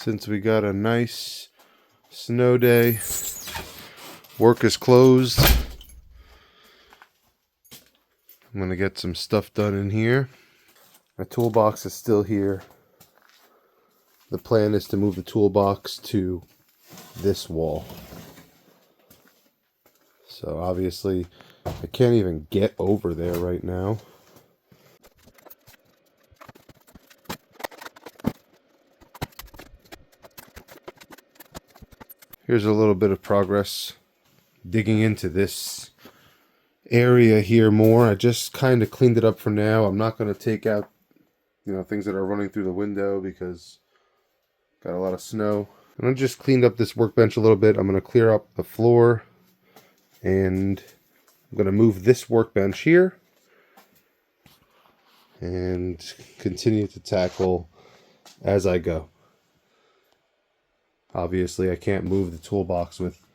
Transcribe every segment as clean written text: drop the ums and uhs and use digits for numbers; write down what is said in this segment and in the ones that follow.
Since we got a nice snow day, work is closed. I'm gonna get some stuff done in here. My toolbox is still here. The plan is to move the toolbox to this wall. So obviously I can't even get over there right now. Here's a little bit of progress digging into this area here more. I just kind of cleaned it up for now. I'm not going to take out, things that are running through the window because got a lot of snow. And I just cleaned up this workbench a little bit. I'm going to clear up the floor and I'm going to move this workbench here and continue to tackle as I go. Obviously, I can't move the toolbox with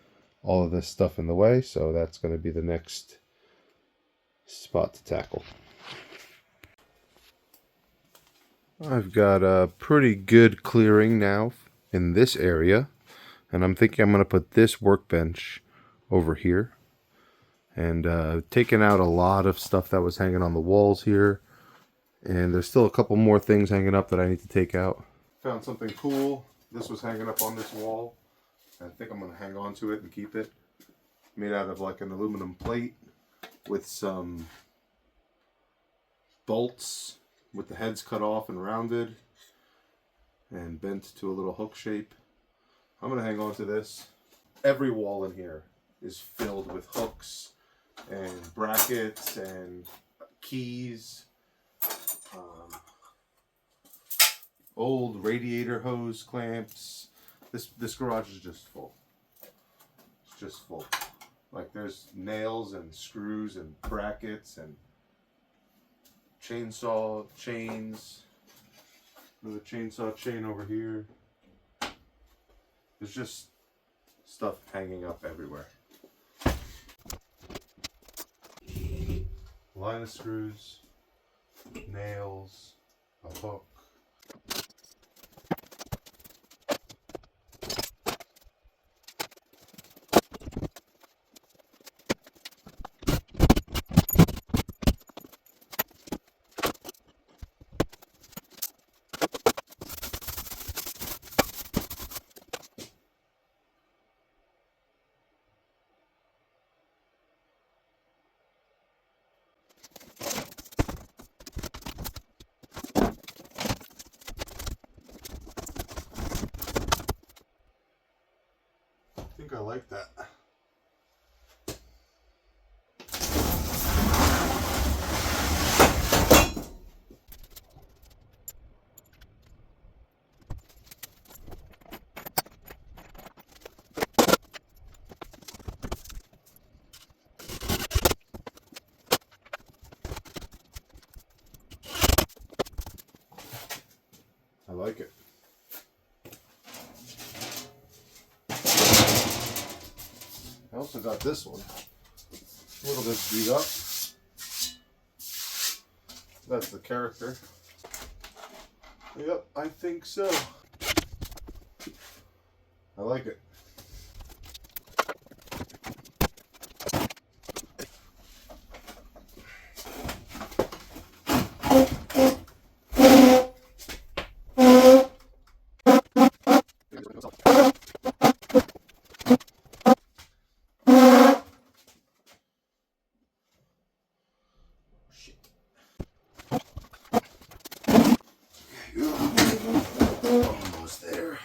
all of this stuff in the way, so that's going to be the next spot to tackle. I've got a pretty good clearing now in this area, and I'm thinking I'm going to put this workbench over here and taken out a lot of stuff that was hanging on the walls here, and there's still a couple more things hanging up that I need to take out. Found something cool. This was hanging up on this wall. I think I'm going to hang on to it and keep it. Made out of like an aluminum plate with some bolts with the heads cut off and rounded and bent to a little hook shape. I'm going to hang on to this. Every wall in here is filled with hooks and brackets and keys. Old radiator hose clamps. This garage is just full. It's just full. Like there's nails and screws and brackets and chainsaw chains. Another chainsaw chain over here. There's just stuff hanging up everywhere. Line of screws, nails, a hook. I think I like that. I like it. I also got this one. A little bit beat up. That's the character. Yep, I think so. I like it. Almost there.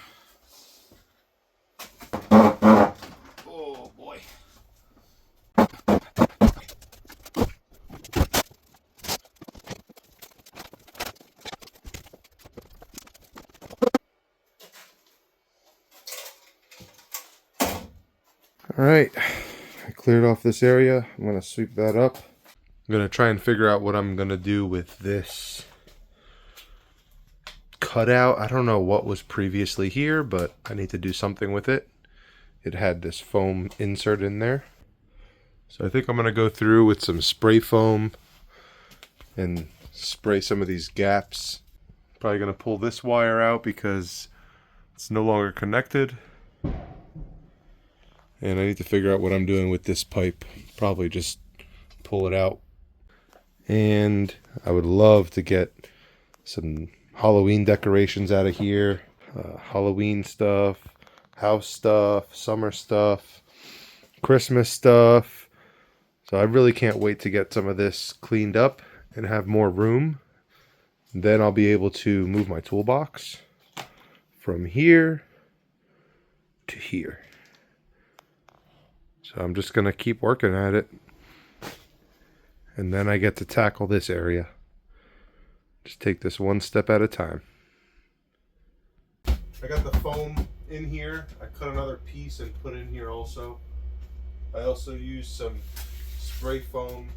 Oh boy. All right, I cleared off this area. I'm gonna sweep that up. I'm gonna try and figure out what I'm gonna do with this cutout. I don't know what was previously here, but I need to do something with it. It had this foam insert in there. So I think I'm gonna go through with some spray foam and spray some of these gaps. Probably gonna pull this wire out because It's no longer connected. And I need to figure out what I'm doing with this pipe. Probably just pull it out. And I would love to get some Halloween decorations out of here. Halloween stuff, house stuff, summer stuff, Christmas stuff. So I really can't wait to get some of this cleaned up and have more room. Then I'll be able to move my toolbox from here to here. So I'm just going to keep working at it. And then I get to tackle this area. Just take this one step at a time. I got the foam in here. I cut another piece and put in here also. I also used some spray foam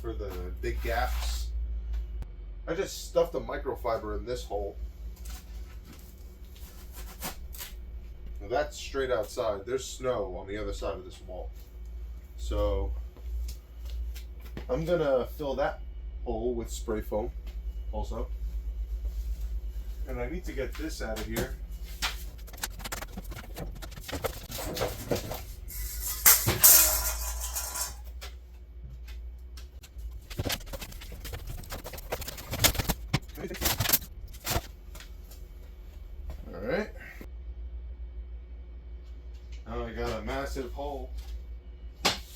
for the big gaps. I just stuffed a microfiber in this hole. Now that's straight outside. There's snow on the other side of this wall. So I'm gonna fill that hole with spray foam also. And I need to get this out of here. Alright. Now I got a massive hole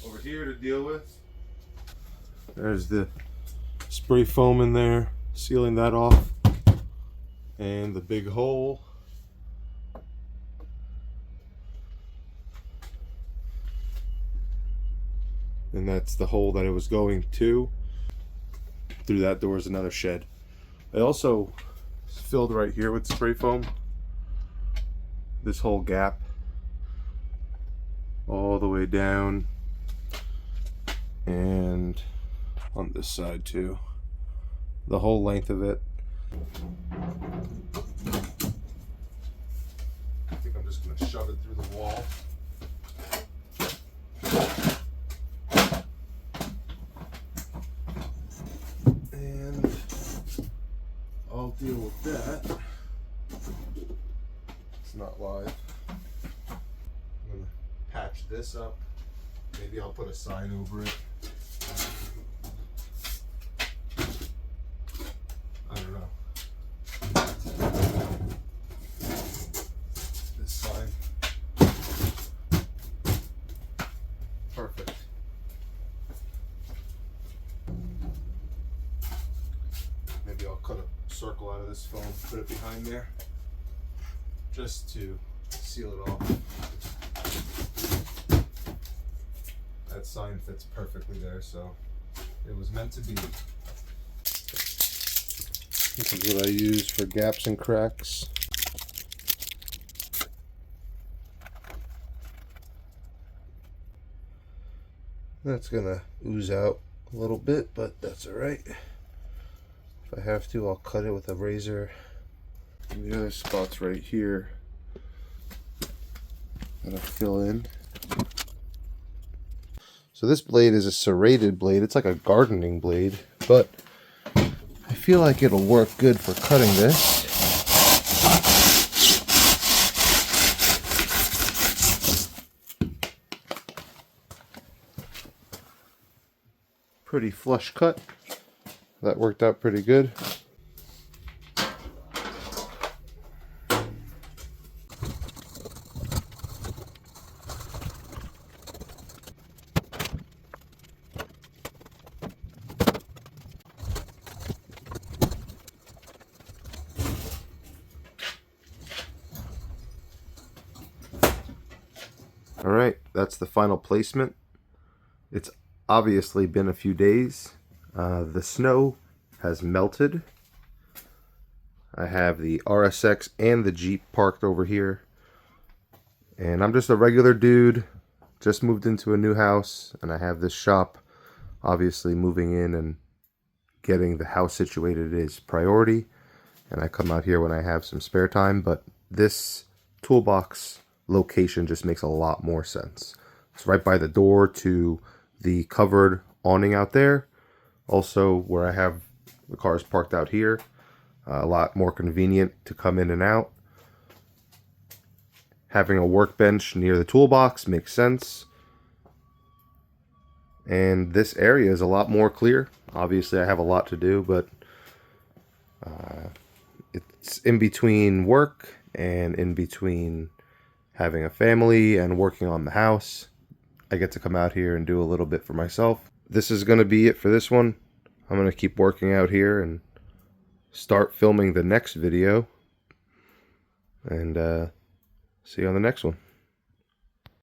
over here to deal with. There's the spray foam in there, sealing that off. And the big hole. And that's the hole that it was going to. Through that door is another shed. I also filled right here with spray foam. This whole gap. All the way down. And on this side too. The whole length of it. I think I'm just going to shove it through the wall. And I'll deal with that. It's not live. I'm going to patch this up. Maybe I'll put a sign over it. I don't know. This sign. Perfect. Maybe I'll cut a circle out of this foam, put it behind there, just to seal it off. That sign fits perfectly there, so it was meant to be. This is what I use for gaps and cracks. That's gonna ooze out a little bit, but that's alright. If I have to, I'll cut it with a razor. And the other spots right here that I fill in. So this blade is a serrated blade. It's like a gardening blade, but I feel like it'll work good for cutting this. Pretty flush cut. That worked out pretty good. Alright, that's the final placement. It's obviously been a few days. The snow has melted. I have the RSX and the Jeep parked over here. And I'm just a regular dude. Just moved into a new house. And I have this shop. Obviously moving in and getting the house situated is priority. And I come out here when I have some spare time. But this toolbox location just makes a lot more sense. It's right by the door to the covered awning out there. Also where I have the cars parked out here. A lot more convenient to come in and out. Having a workbench near the toolbox makes sense. And this area is a lot more clear. Obviously I have a lot to do, but it's in between work and in between having a family and working on the house. I get to come out here and do a little bit for myself. This is going to be it for this one. I'm going to keep working out here and start filming the next video. And see you on the next one.